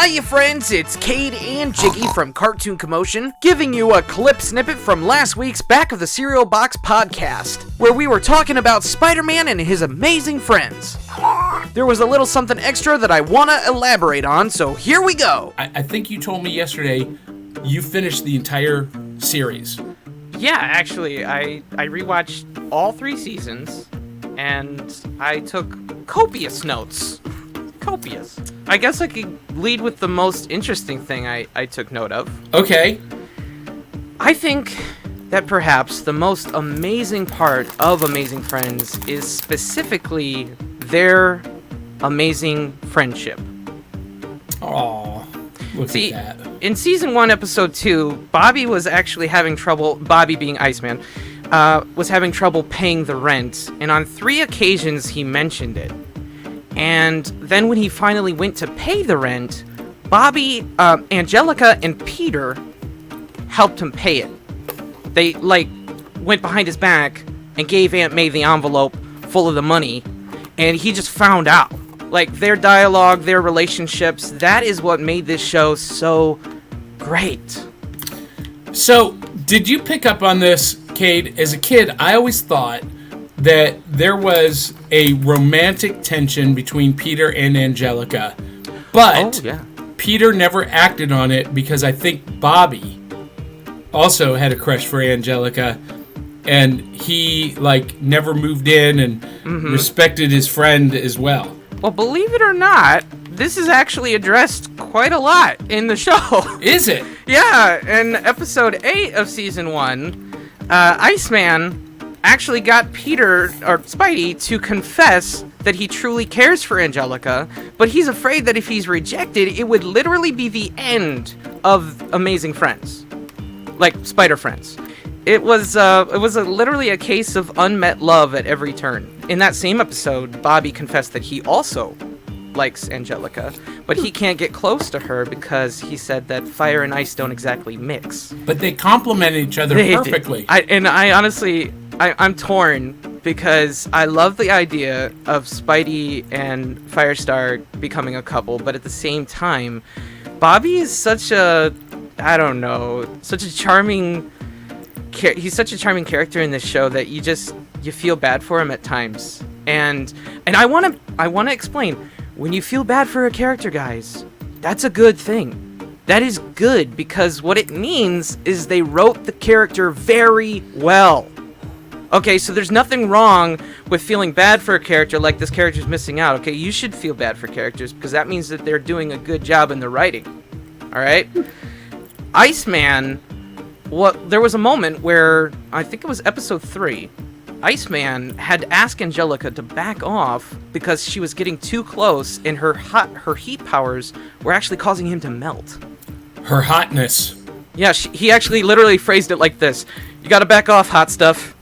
Hiya friends, it's Cade and Jiggy from Cartoon Commotion, giving you a clip snippet from last week's Back of the Cereal Box podcast, where we were talking about Spider-Man and his amazing friends. There was a little something extra that I want to elaborate on, so here we go. I think you told me yesterday you finished the entire series. Yeah, actually, I rewatched all 3 seasons, and I took copious notes. Copious. I guess I could lead with the most interesting thing I took note of. Okay. I think that perhaps the most amazing part of Amazing Friends is specifically their amazing friendship. Aw, look at that. In Season 1, Episode 2, Bobby was actually having trouble, Bobby being Iceman, was having trouble paying the rent, and on 3 occasions he mentioned it. And then when he finally went to pay the rent, Bobby, Angelica, and Peter helped him pay it. They, went behind his back and gave Aunt May the envelope full of the money, and he just found out. Their dialogue, their relationships, that is what made this show so great. So, did you pick up on this, Cade? As a kid, I always thought that there was a romantic tension between Peter and Angelica, but Peter never acted on it because I think Bobby also had a crush for Angelica, and he never moved in and respected his friend as well. Well, believe it or not, this is actually addressed quite a lot in the show. Is it? Yeah, in episode 8 of season 1, Iceman actually got Peter, or Spidey, to confess that he truly cares for Angelica, but he's afraid that if he's rejected, it would literally be the end of Amazing Friends. Spider Friends. It was literally a case of unmet love at every turn. In that same episode, Bobby confessed that he also likes Angelica, but he can't get close to her because he said that fire and ice don't exactly mix. But they complement each other perfectly. I'm torn because I love the idea of Spidey and Firestar becoming a couple, but at the same time, Bobby is such a charming he's such a charming character in this show that you feel bad for him at times. And I want to explain, when you feel bad for a character, guys, that's a good thing. That is good because what it means is they wrote the character very well. Okay, so there's nothing wrong with feeling bad for a character like this character's missing out. Okay, you should feel bad for characters because that means that they're doing a good job in the writing. All right? Iceman, there was a moment where, I think it was episode 3, Iceman had to ask Angelica to back off because she was getting too close and her heat powers were actually causing him to melt. Her hotness. Yeah, he actually literally phrased it like this: "You gotta back off, hot stuff."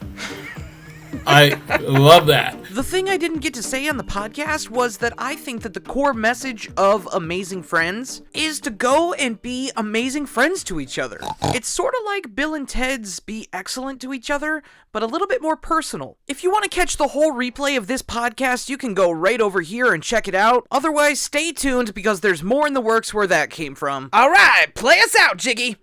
I love that. The thing I didn't get to say on the podcast was that I think that the core message of Amazing Friends is to go and be amazing friends to each other. It's sort of like Bill and Ted's Be Excellent to Each Other, but a little bit more personal. If you want to catch the whole replay of this podcast, you can go right over here and check it out. Otherwise, stay tuned because there's more in the works where that came from. All right, play us out, Jiggy.